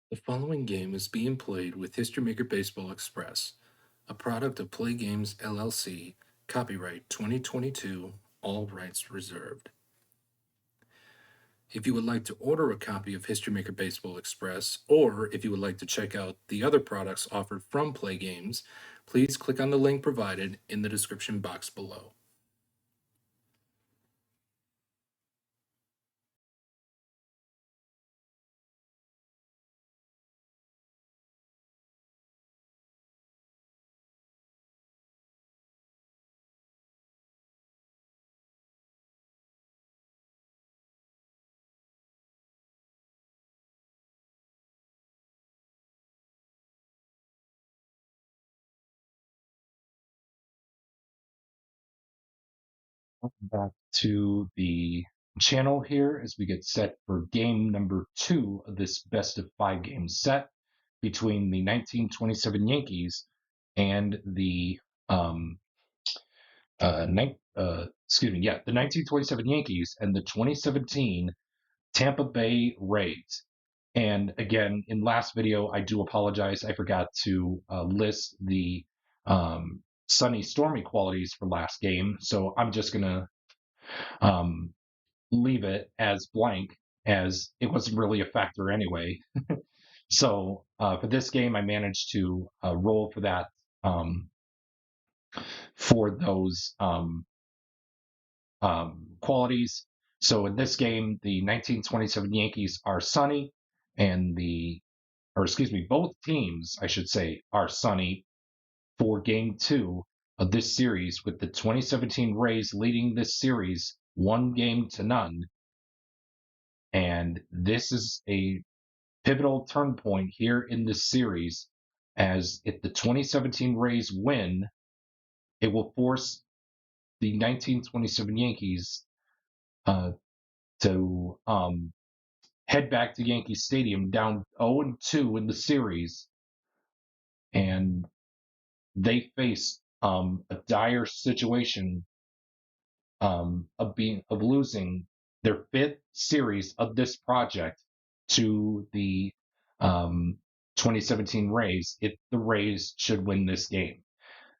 The following game is being played with History Maker Baseball Express, a product of Play Games LLC, copyright 2022, all rights reserved. If you would like to order a copy of History Maker Baseball Express, or if you would like to check out the other products offered from Play Games, please click on the link provided in the description box below. Back to the channel here as we get set for game number 2 of this best of 5 game set between the 1927 Yankees and the the 1927 Yankees and the 2017 Tampa Bay Rays. And again, in last video, I do apologize. I forgot to list the sunny, stormy qualities for last game. So I'm just going to leave it as blank, as it wasn't really a factor anyway. So for this game, I managed to roll for that, for those qualities. So in this game, the 1927 Yankees are sunny, and both teams, I should say, are sunny for game 2 of this series, with the 2017 Rays leading this series 1-0. And this is a pivotal turn point here in this series, as if the 2017 Rays win, it will force the 1927 Yankees to head back to Yankee Stadium down 0-2 in the series, and they face a dire situation of losing their 5th series of this project to the 2017 Rays if the Rays should win this game.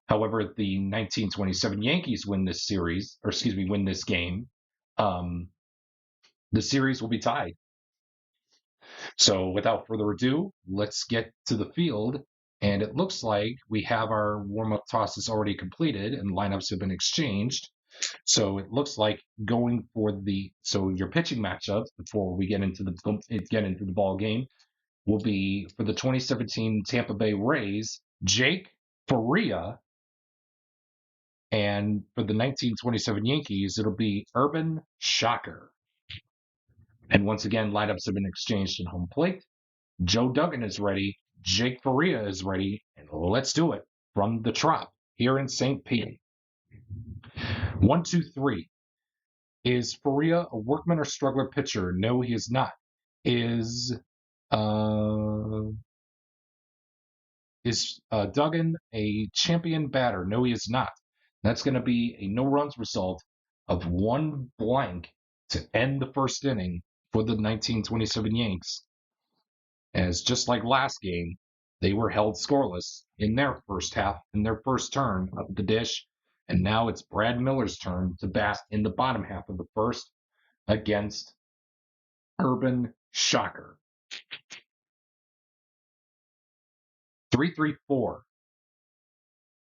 However, if the 1927 Yankees win this game, the series will be tied. So without further ado, let's get to the field. And it looks like we have our warm-up tosses already completed and lineups have been exchanged. So it looks like going for your pitching matchups before we get into the ball game will be for the 2017 Tampa Bay Rays, Jake Faria, and for the 1927 Yankees, it'll be Urban Shocker. And once again, lineups have been exchanged at home plate. Joe Duggan is ready. Jake Faria is ready. And let's do it from the Trop here in St. Pete. 1, 2, 3. Is Faria a workman or struggler pitcher? No, he is not. Is Duggan a champion batter? No, he is not. That's going to be a no-runs result of 1 blank to end the first inning for the 1927 Yanks. As just like last game, they were held scoreless in their first turn of the dish. And now it's Brad Miller's turn to bat in the bottom half of the first against Urban Shocker. 3-3-4.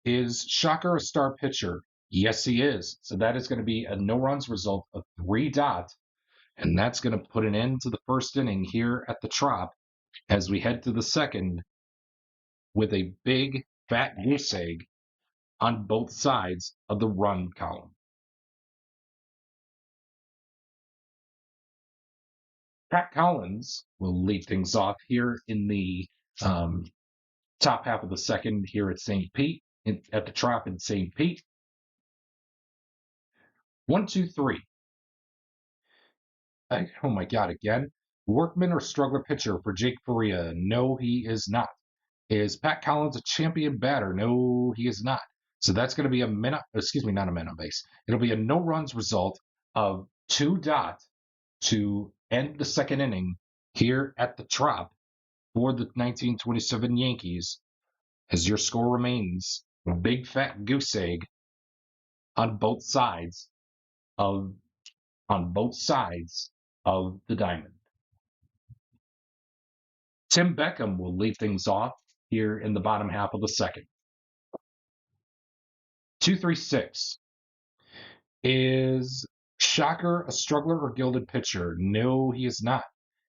Is Shocker a star pitcher? Yes, he is. So that is going to be a no-runs result of 3 dots. And that's going to put an end to the first inning here at the Trop as we head to the second with a big fat goose egg on both sides of the run column. Pat Collins will lead things off here in the top half of the second here at St. Pete, at the Trop in St. Pete. 1, 2, 3. Oh my God, again. Workman or struggler pitcher for Jake Faria? No, he is not. Is Pat Collins a champion batter? No, he is not. So that's going to be not a man on base. It'll be a no-runs result of 2 dots to end the second inning here at the Trop for the 1927 Yankees, as your score remains a big fat goose egg on both sides of the diamond. Tim Beckham will lead things off here in the bottom half of the second. 236. Is Shocker a struggler or gilded pitcher? No, he is not.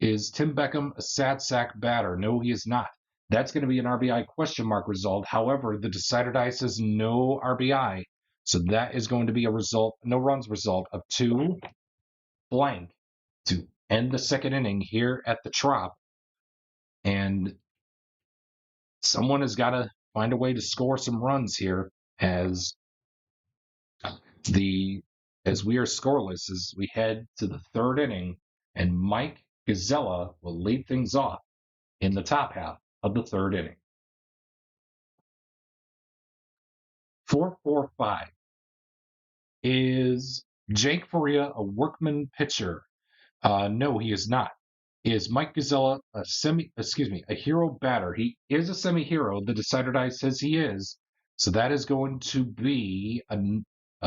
Is Tim Beckham a sad sack batter? No, he is not. That's going to be an RBI question mark result. However, the decider die says no RBI. So that is going to be a result, no runs result of 2 blank to end the second inning here at the Trop. And someone has got to find a way to score some runs here as we are scoreless as we head to the third inning, and Mike Gazella will lead things off in the top half of the third inning. 445. Is Jake Faria a workman pitcher? No, he is not. Is Mike Gazella a hero batter? He is a semi-hero. The decider die says he is. So that is going to be a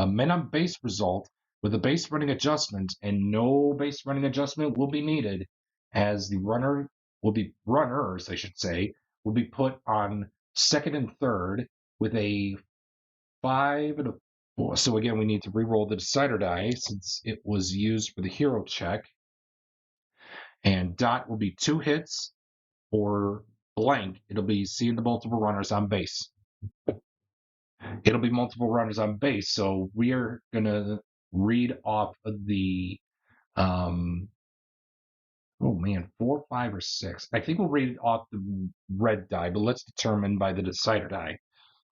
men on base result with a base running adjustment, and no base running adjustment will be needed as the runners, I should say, will be put on second and third with a 5 and a 4. So again, we need to re-roll the decider die since it was used for the hero check. And dot will be 2 hits, or blank, it'll be seeing the multiple runners on base. It'll be multiple runners on base. So we are going to read off of the, 4, 5, or 6. I think we'll read it off the red die, but let's determine by the decider die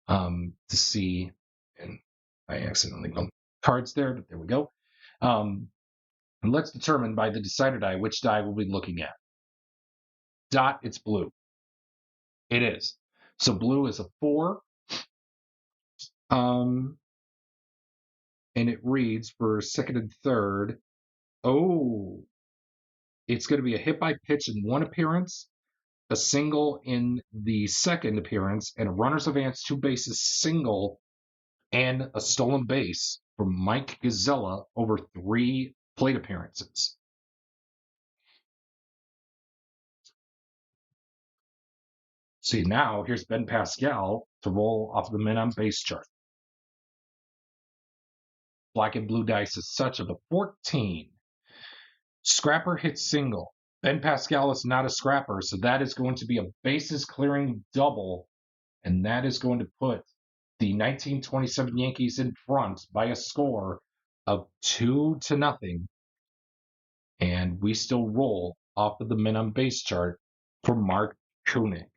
to see. And I accidentally bumped cards there, but there we go. And let's determine by the decider die which die we'll be looking at. Dot, it's blue. It is. So blue is a 4. And it reads for second and third. Oh, it's going to be a hit by pitch in 1 appearance, a single in the second appearance, and a runner's advance 2 bases single, and a stolen base from Mike Gazella over 3 plate appearances. See, now here's Ben Pascal to roll off the men on base chart. Black and blue dice is such of a 14. Scrapper hits single. Ben Pascal is not a scrapper, so that is going to be a bases clearing double, and that is going to put the 1927 Yankees in front by a score of 2-0. And we still roll off of the men on base chart for Mark Koenig.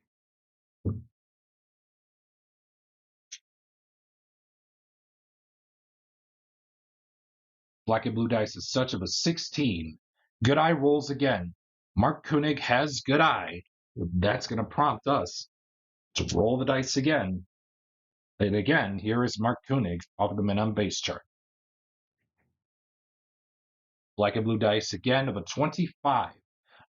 Black and blue dice is such of a 16. Good eye rolls again. Mark Koenig has good eye. That's going to prompt us to roll the dice again. And again, here is Mark Koenig off of the men on base chart. Black and blue dice again of a 25.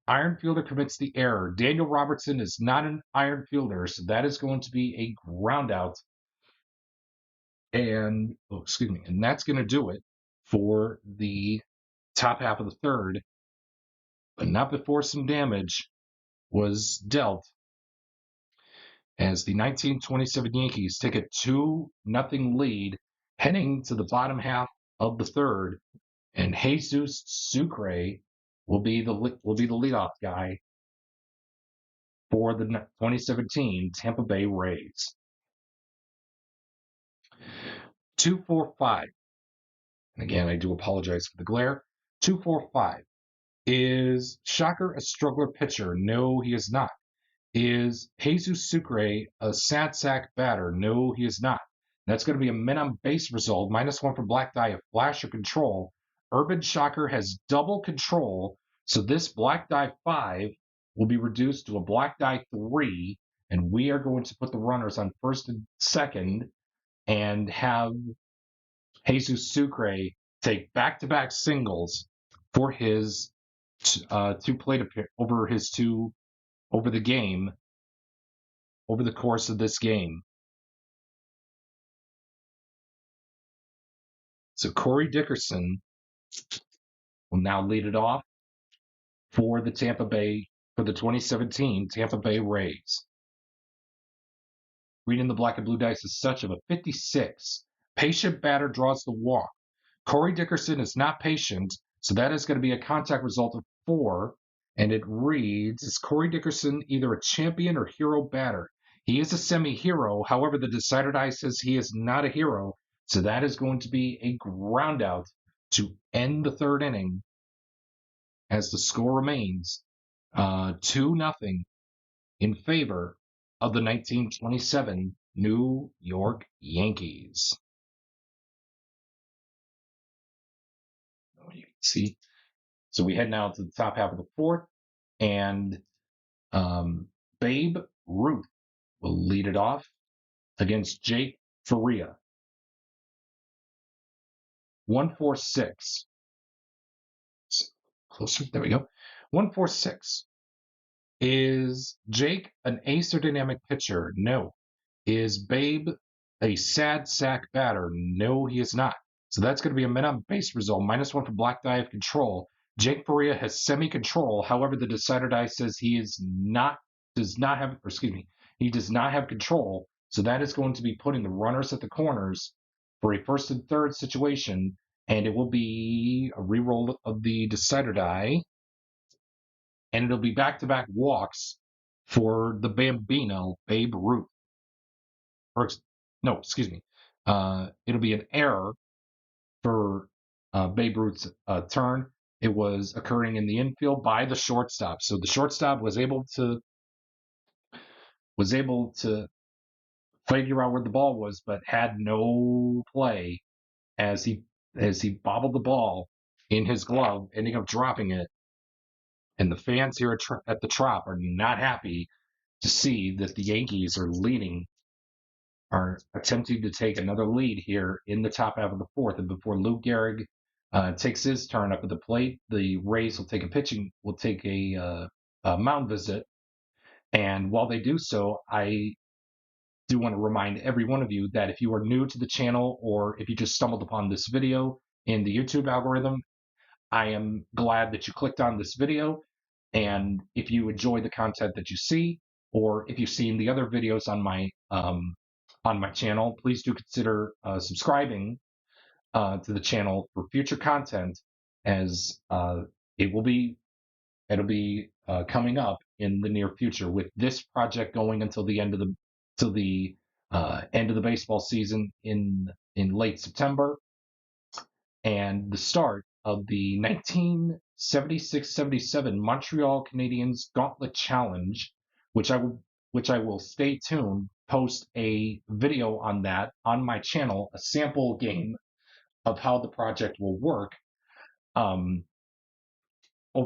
Iron fielder commits the error. Daniel Robertson is not an iron fielder, so that is going to be a ground out. And, and that's going to do it for the top half of the third, but not before some damage was dealt as the 1927 Yankees take a 2-0 lead heading to the bottom half of the third, and Jesus Sucre will be the leadoff guy for the 2017 Tampa Bay Rays. 245. And again, I do apologize for the glare. 245. Is Shocker a struggler pitcher? No, he is not. Is Jesus Sucre a sad sack batter? No, he is not. That's going to be a men on base result. -1 for black die of flash or control. Urban Shocker has double control, so this black die 5 will be reduced to a black die 3, and we are going to put the runners on first and second and have Jesus Sucre take back-to-back singles for his over over the course of this game. So Corey Dickerson will now lead it off for the 2017 Tampa Bay Rays. Reading the black and blue dice is such of a 56. Patient batter draws the walk. Corey Dickerson is not patient, so that is going to be a contact result of 4. And it reads, is Corey Dickerson either a champion or hero batter? He is a semi-hero. However, the decider die says he is not a hero. So that is going to be a ground out to end the third inning as the score remains 2-0 in favor of the 1927 New York Yankees. You can see. So we head now to the top half of the fourth, and Babe Ruth will lead it off against Jake Faria. 146. Closer. There we go. 146. Is Jake an ace or dynamic pitcher? No. Is Babe a sad sack batter? No, he is not. So that's going to be a men on base result. -1 for black die of control. Jake Faria has semi-control. However, the decider die says he does not have control. So that is going to be putting the runners at the corners for a first and third situation. And it will be a reroll of the decider die. And it'll be back-to-back walks for the Bambino, Babe Ruth. It'll be an error for Babe Ruth's turn. It was occurring in the infield by the shortstop. So the shortstop was able to figure out where the ball was, but had no play as he bobbled the ball in his glove, ending up dropping it. And the fans here at the Trop are not happy to see that the Yankees are attempting to take another lead here in the top half of the fourth. And before Lou Gehrig takes his turn up at the plate, the Rays will take a mound visit. And while they do so, I do want to remind every one of you that if you are new to the channel or if you just stumbled upon this video in the YouTube algorithm, I am glad that you clicked on this video. And if you enjoy the content that you see, or if you've seen the other videos on my channel, please do consider subscribing to the channel for future content, as it'll be coming up in the near future with this project going until the end of the baseball season in late September, and the start of the 1976-77 Montreal Canadiens Gauntlet Challenge, which I will stay tuned, post a video on that on my channel, a sample game of how the project will work over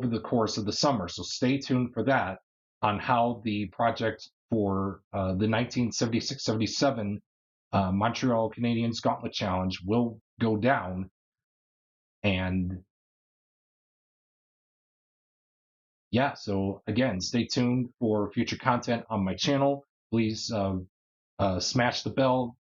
the course of the summer. So stay tuned for that on how the project for the 1976-77 Montreal Canadiens Gauntlet Challenge will go down. And yeah, so again, stay tuned for future content on my channel. Please smash the bell,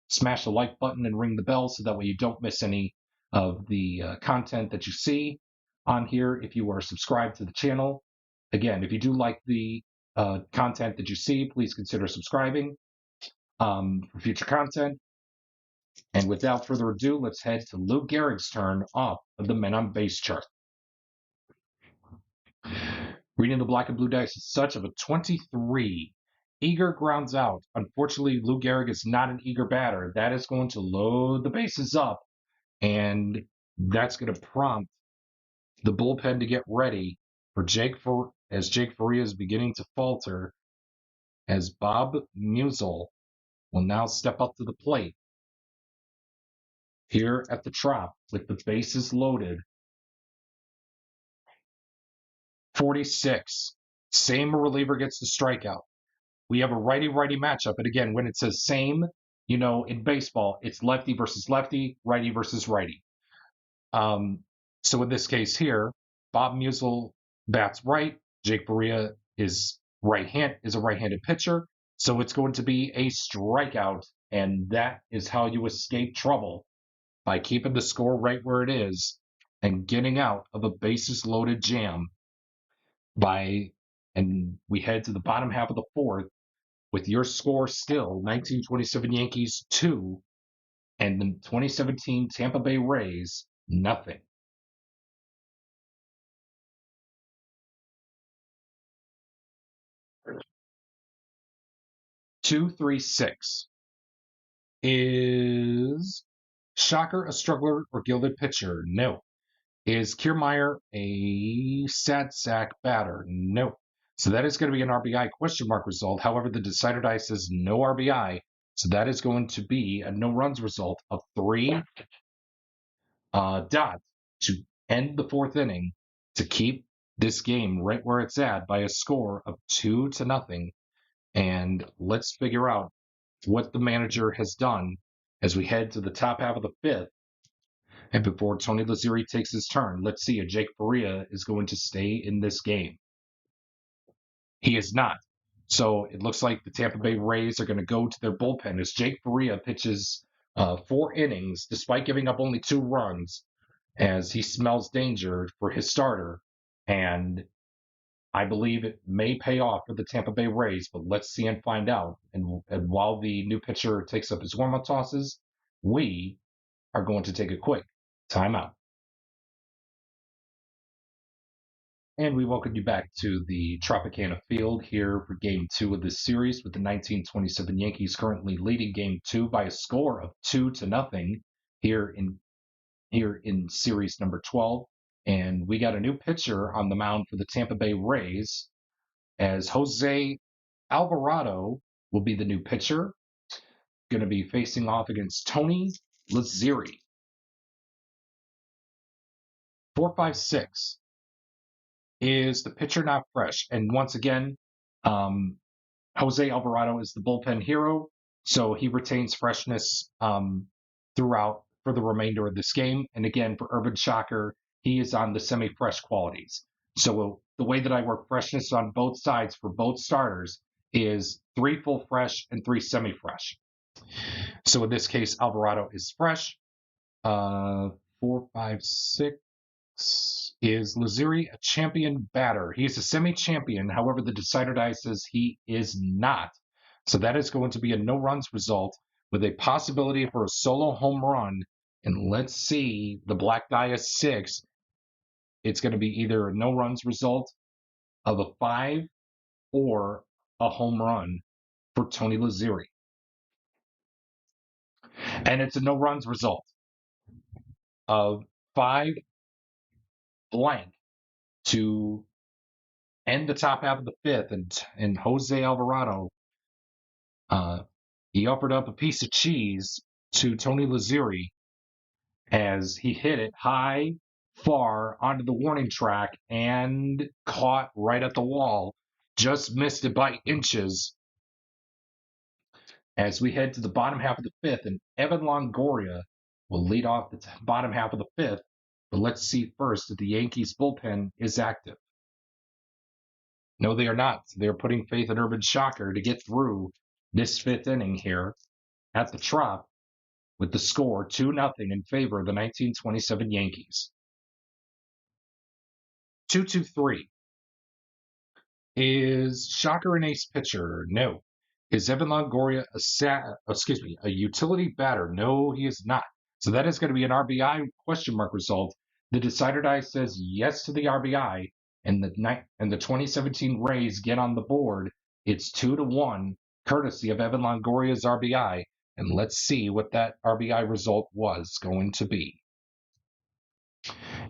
smash the like button, and ring the bell so that way you don't miss any of the content that you see on here if you are subscribed to the channel. Again, if you do like the content that you see, please consider subscribing for future content. And without further ado, let's head to Lou Gehrig's turn off of the men on base chart. Reading the black and blue dice is such of a 23. Eager grounds out. Unfortunately, Lou Gehrig is not an eager batter. That is going to load the bases up, and that's going to prompt the bullpen to get ready for Jake Faria is beginning to falter, as Bob Musial will now step up to the plate here at the Trop with the bases loaded. 46. Same reliever gets the strikeout. We have a righty-righty matchup. And again, when it says same, in baseball, it's lefty versus lefty, righty versus righty. So in this case here, Bob Musial bats right. Jake Faria is right-handed pitcher, so it's going to be a strikeout, and that is how you escape trouble by keeping the score right where it is and getting out of a bases loaded jam by and we head to the bottom half of the fourth with your score still 1927 Yankees 2 and the 2017 Tampa Bay Rays nothing. Two, three, six. Is Shocker a struggler or gilded pitcher? No. Is Kiermaier a sad sack batter? No. So that is going to be an RBI question mark result. However, the decider die says no RBI. So that is going to be a no runs result of three dots to end the fourth inning to keep this game right where it's at by a score of 2-0. And let's figure out what the manager has done as we head to the top half of the fifth. And before Tony Lazzeri takes his turn, let's see if Jake Faria is going to stay in this game. He is not. So it looks like the Tampa Bay Rays are going to go to their bullpen as Jake Faria pitches 4 innings despite giving up only 2 runs as he smells danger for his starter. And I believe it may pay off for the Tampa Bay Rays, but let's see and find out. And while the new pitcher takes up his warm-up tosses, we are going to take a quick timeout. And we welcome you back to the Tropicana Field here for Game 2 of this series, with the 1927 Yankees currently leading Game 2 by a score of 2-0 here in Series number 12. And we got a new pitcher on the mound for the Tampa Bay Rays, as Jose Alvarado will be the new pitcher, going to be facing off against Tony Lazzeri. 4-5-6. Is the pitcher not fresh? And once again, Jose Alvarado is the bullpen hero, so he retains freshness throughout for the remainder of this game. And again, for Urban Shocker, he is on the semi-fresh qualities. So the way that I work freshness on both sides for both starters is 3 full fresh and 3 semi-fresh. So in this case, Alvarado is fresh. 4-5-6. Is Lazzeri a champion batter? He's a semi-champion. However, the decider die says he is not. So that is going to be a no runs result with a possibility for a solo home run. And let's see, the black die is 6. It's going to be either a no runs result of a 5 or a home run for Tony Lazzeri. And it's a no runs result of 5 blank to end the top half of the fifth, and Jose Alvarado, he offered up a piece of cheese to Tony Lazzeri as he hit it high, far onto the warning track and caught right at the wall. Just missed it by inches. As we head to the bottom half of the fifth, and Evan Longoria will lead off the bottom half of the fifth. But let's see first if the Yankees bullpen is active. No, they are not. They're putting faith in Urban Shocker to get through this 5th inning here at the Trop with the score 2-0 in favor of the 1927 Yankees. 2-2-3. Is Shocker an ace pitcher? No. Is Evan Longoria a utility batter? No, he is not. So that is going to be an RBI question mark result. The decider die says yes to the RBI, and the 2017 Rays get on the board. It's 2-1, courtesy of Evan Longoria's RBI. And let's see what that RBI result was going to be.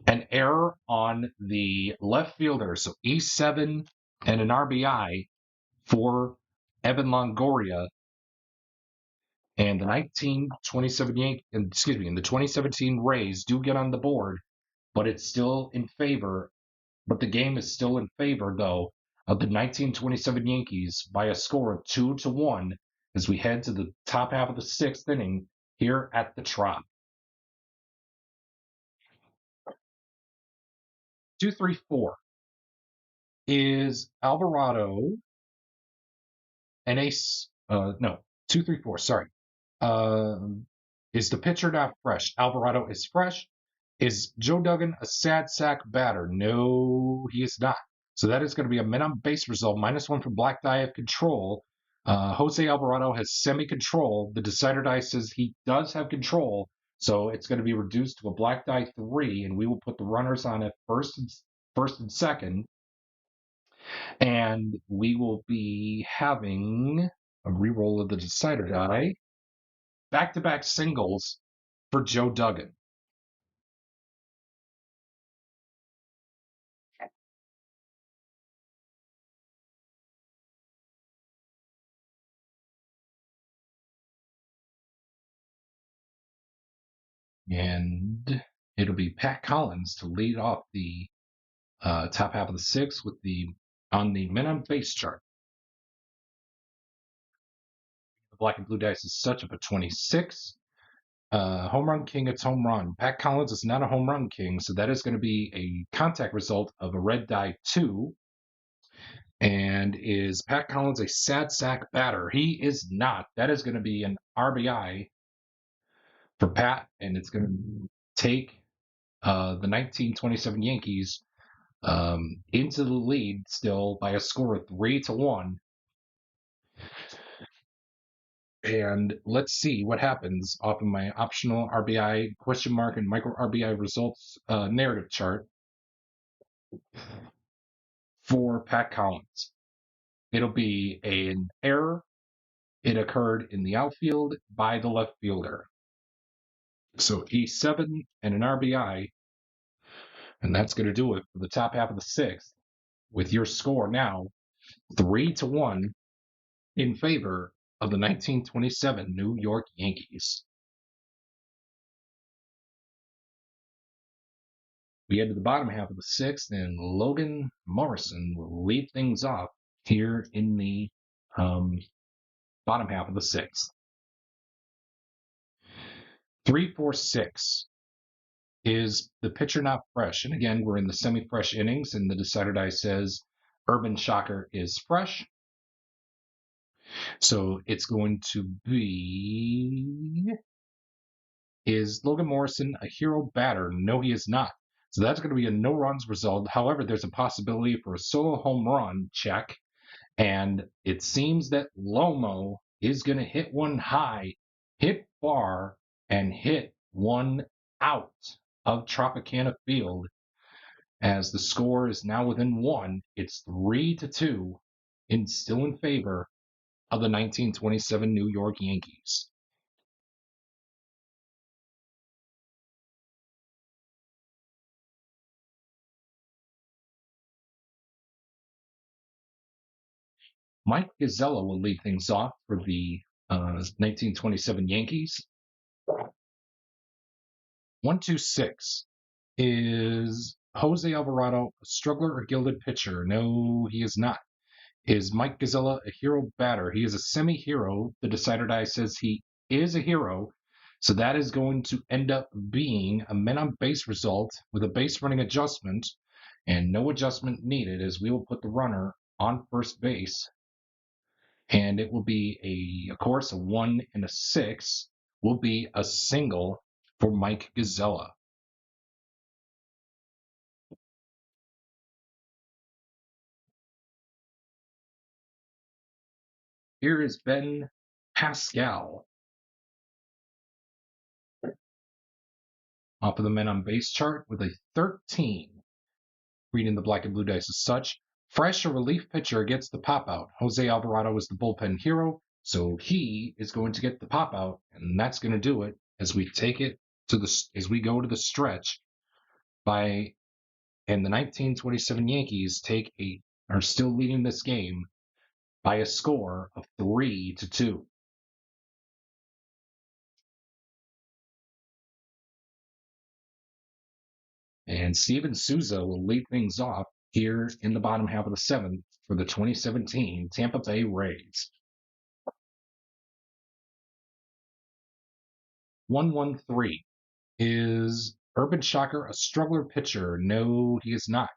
An error on the left fielder, so E7 and an RBI for Evan Longoria. And the 2017 Rays do get on the board, but it's still in favor. But the game is still in favor, though, of the 1927 Yankees by a score of 2-1 as we head to the top half of the 6th inning here at the Trop. 2-3-4. Is Alvarado an ace. No, 2-3-4. Sorry. Is the pitcher not fresh? Alvarado is fresh. Is Joe Duggan a sad sack batter? No, he is not. So that is going to be a men on base result, -1 for black die of control. Jose Alvarado has semi-control. The decider die says he does have control, so it's going to be reduced to a black die 3, and we will put the runners on at first and second, and we will be having a reroll of the decider die, back-to-back singles for Joe Duggan. And it'll be Pat Collins to lead off the top half of the sixth with on the men on base chart. The black and blue dice is such up a 26. Home run king, it's home run. Pat Collins is not a home run king, so that is going to be a contact result of a red die 2. And is Pat Collins a sad sack batter? He is not. That is going to be an RBI for Pat, and it's going to take the 1927 Yankees into the lead still by a score of 3-1. And let's see what happens off of my optional RBI question mark and micro RBI results narrative chart for Pat Collins. It'll be an error. It occurred in the outfield by the left fielder. So E7 and an RBI. And that's going to do it for the top half of the sixth, with your score now 3-1 in favor of the 1927 New York Yankees. We head to the bottom half of the sixth, and Logan Morrison will lead things off here in the bottom half of the sixth. 3-4-6. Is the pitcher not fresh? And again, we're in the semi-fresh innings, and the decider die says Urban Shocker is fresh. So it's going to be, is Logan Morrison a hero batter? No, he is not. So that's going to be a no runs result. However, there's a possibility for a solo home run check. And it seems that Lomo is going to hit one high, hit far, and hit one out of Tropicana Field, as the score is now within 1. It's 3-2, and still in favor of the 1927 New York Yankees. Mike Gazzella will lead things off for the 1927 Yankees. 1-2-6. Is Jose Alvarado a struggler or gilded pitcher? No, he is not. Is Mike Gazzella a hero batter? He is a semi-hero. The decider die says he is a hero. So that is going to end up being a men on base result with a base running adjustment, and no adjustment needed, as we will put the runner on first base. And it will be of course, a 1 and a 6 will be a single for Mike Gazzella. Here is Ben Pascal off of the men on base chart with a 13. Reading the black and blue dice as such. Fresh or relief pitcher gets the pop out. Jose Alvarado is the bullpen hero, so he is going to get the pop out, and that's going to do it as we take it to as we go to the stretch. And the 1927 Yankees are still leading this game by a score of 3-2. And Steven Souza will lead things off here in the bottom half of the seventh for the 2017 Tampa Bay Rays. 1-1-3. Is Urban Shocker a struggler pitcher? No, he is not.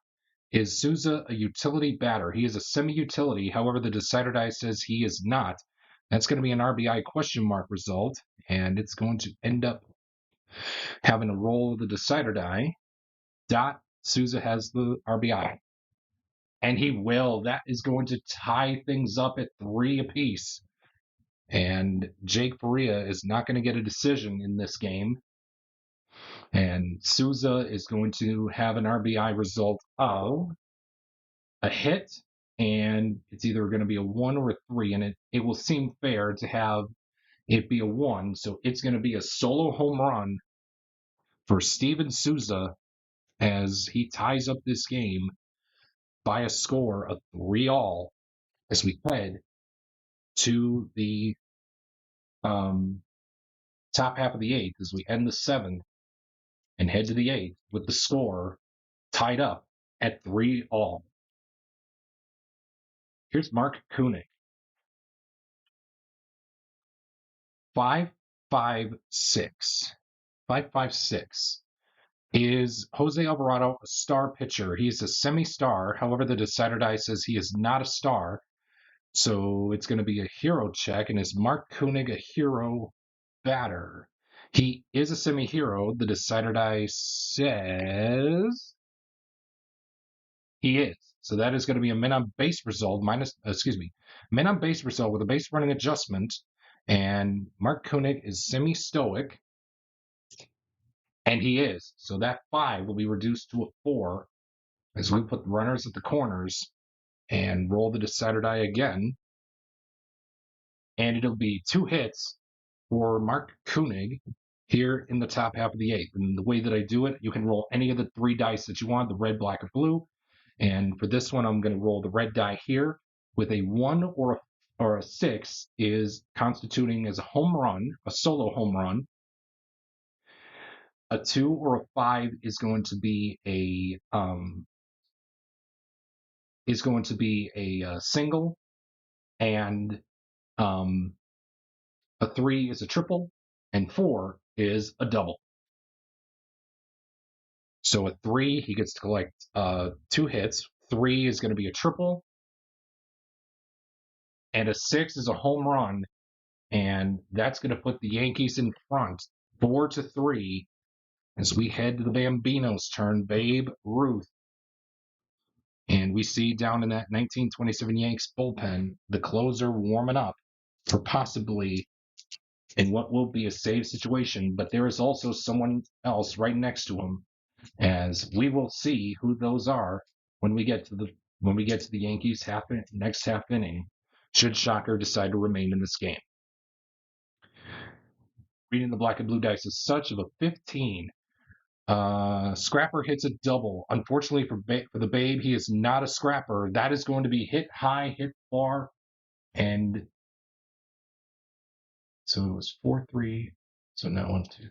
Is Souza a utility batter? He is a semi-utility. However, the decider die says he is not. That's going to be an RBI question mark result, and it's going to end up having a roll of the decider die. Souza has the RBI. And he will. That is going to tie things up at 3 apiece. And Jake Faria is not going to get a decision in this game. And Souza is going to have an RBI result of a hit, and it's either going to be a 1 or a 3, and it will seem fair to have it be a 1. So it's going to be a solo home run for Steven Souza as he ties up this game by a score of 3-all as we head to the top half of the 8th, as we end the 7th and head to the 8th with the score tied up at 3-all. Here's Mark Koenig. 5.56. 5.56. Is Jose Alvarado a star pitcher? He is a semi-star. However, the decider die says he is not a star. So it's going to be a hero check. And is Mark Koenig a hero batter? He is a semi-hero. The decider die says he is. So that is going to be a men on base result men on base result with a base running adjustment. And Mark Koenig is semi-stoic. And he is. So that 5 will be reduced to a 4 as we put the runners at the corners and roll the decider die again. And it'll be 2 hits for Mark Koenig here in the top half of the 8th. And the way that I do it, you can roll any of the 3 dice that you want, the red, black, or blue. And for this one, I'm going to roll the red die here with a 1 or a 6 is constituting as a home run, a solo home run. A 2 or a 5 is going to be a single, and a 3 is a triple, and 4 is a double. So a 3, he gets to collect 2 hits. 3 is going to be a triple, and a 6 is a home run, and that's going to put the Yankees in front 4-3 as we head to the Bambino's turn, Babe Ruth. And we see down in that 1927 Yanks bullpen, the closer warming up for possibly in what will be a save situation, but there is also someone else right next to him, as we will see who those are when we get to the Yankees next half inning, should Shocker decide to remain in this game. Reading the black and blue dice is such of a 15. Scrapper hits a double. Unfortunately for the Babe, he is not a scrapper. That is going to be hit high, hit far, and so it was 4-3. So now 1-2.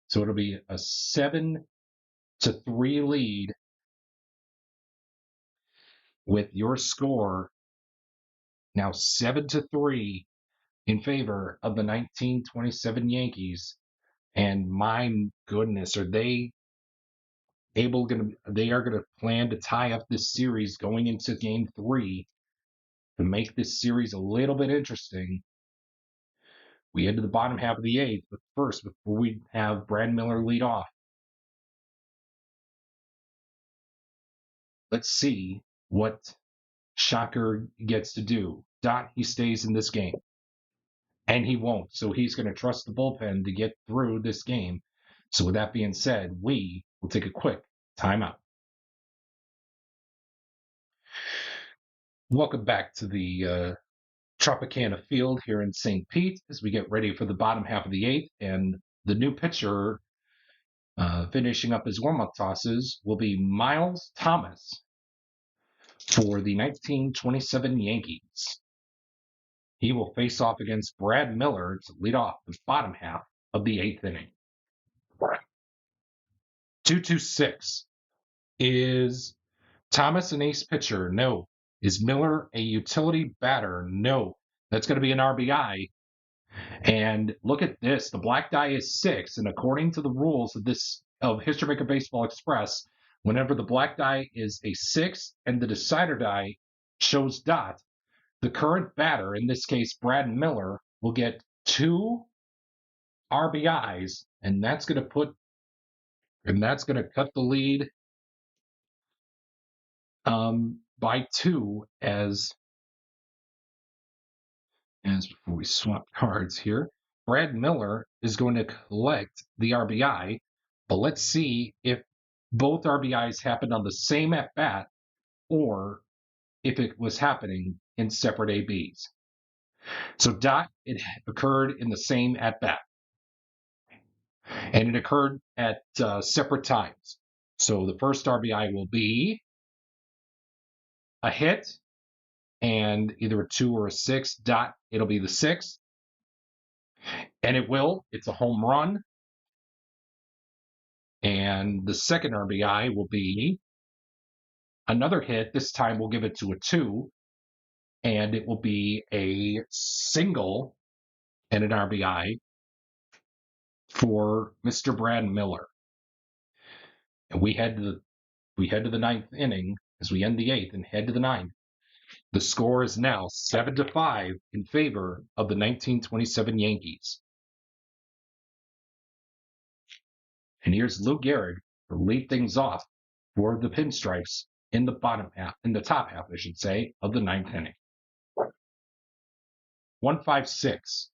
So it'll be a 7-3 lead with your score now 7-3 in favor of the 1927 Yankees. And my goodness, are they are going to plan to tie up this series going into game 3 to make this series a little bit interesting. We head to the bottom half of the 8th, but first, before we have Brad Miller lead off, let's see what Shocker gets to do. He stays in this game, and he won't. So he's going to trust the bullpen to get through this game. So with that being said, we will take a quick timeout. Welcome back to the Tropicana Field here in St. Pete as we get ready for the bottom half of the 8th, and the new pitcher finishing up his warm-up tosses will be Miles Thomas for the 1927 Yankees. He will face off against Brad Miller to lead off the bottom half of the 8th inning. 2-6. Is Thomas an ace pitcher? No. Is Miller a utility batter? No. That's going to be an RBI. And look at this. The black die is 6. And according to the rules of History Maker Baseball Express, Whenever the black die is a 6 and the decider die shows dot, the current batter, in this case Brad Miller, will get 2 RBIs, and that's going to cut the lead by 2 as before we swap cards here. Brad Miller is going to collect the RBI, but let's see if both RBIs happened on the same at bat or if it was happening in separate ABs. So dot, it occurred in the same at bat, and it occurred at separate times. So the first RBI will be a hit, and either a 2 or a 6. Dot, it'll be the 6, and it's a home run. And the second RBI will be another hit. This time we'll give it to a 2, and it will be a single and an RBI for Mr. Brad Miller. And we head to the ninth inning as we end the 8th and head to the 9th. The score is now 7-5 in favor of the 1927 Yankees. And here's Lou Gehrig to lead things off for the Pinstripes in the top half, I should say, of the 9th inning. 1-5-6.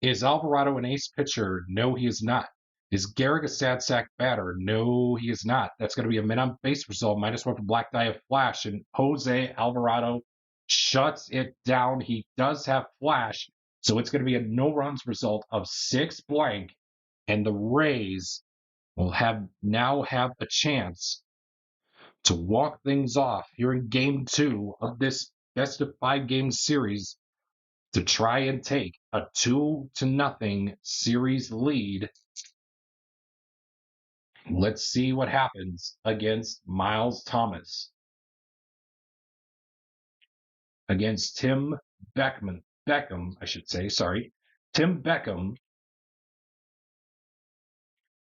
Is Alvarado an ace pitcher? No, he is not. Is Gehrig a sad sack batter? No, he is not. That's going to be a min on base result, -1 for black die of flash, and Jose Alvarado shuts it down. He does have flash, so it's going to be a no runs result of 6 blank, and the Rays will now have a chance to walk things off here in Game 2 of this best of 5 game series to try and take a 2-0 series lead. Let's see what happens against Miles Thomas. Against Tim Beckham, Tim Beckham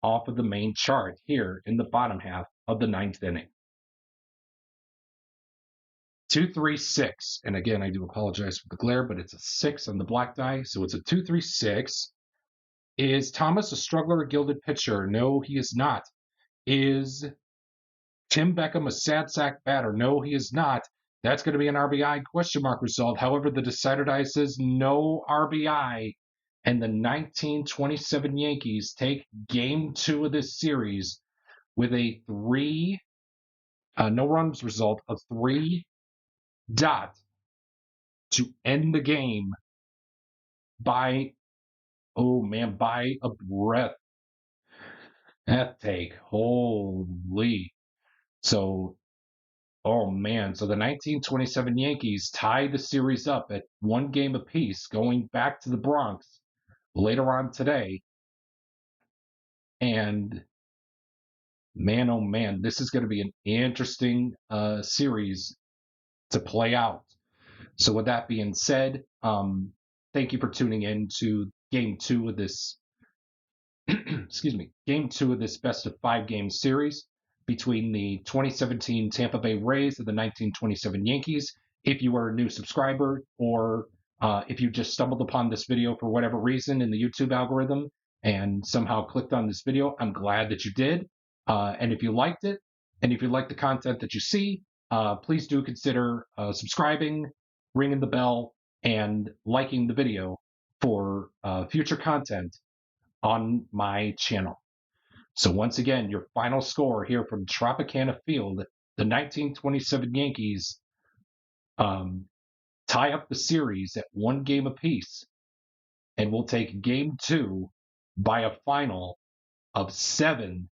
off of the main chart here in the bottom half of the 9th inning. 2-3-6, and again, I do apologize for the glare, but it's a 6 on the black die, so it's a 2-3-6. Is Thomas a struggler or gilded pitcher? No, he is not. Is Tim Beckham a sad sack batter? No, he is not. That's going to be an RBI question mark result. However, the decider die says no RBI, and the 1927 Yankees take Game 2 of this series with a no runs result of 3 dot to end the game by a breath. That take, holy. So the 1927 Yankees tied the series up at 1 game apiece, going back to the Bronx later on today. And man, oh man, this is going to be an interesting series to play out. So with that being said, thank you for tuning in to Game 2 of this Game 2 of this best of 5 game series between the 2017 Tampa Bay Rays and the 1927 Yankees. If you are a new subscriber, or if you just stumbled upon this video for whatever reason in the YouTube algorithm and somehow clicked on this video, I'm glad that you did. And if you liked it, and if you like the content that you see, please do consider subscribing, ringing the bell, and liking the video for future content on my channel. So once again, your final score here from Tropicana Field, the 1927 Yankees tie up the series at 1 game apiece, and will take Game 2 by a final of 7-5.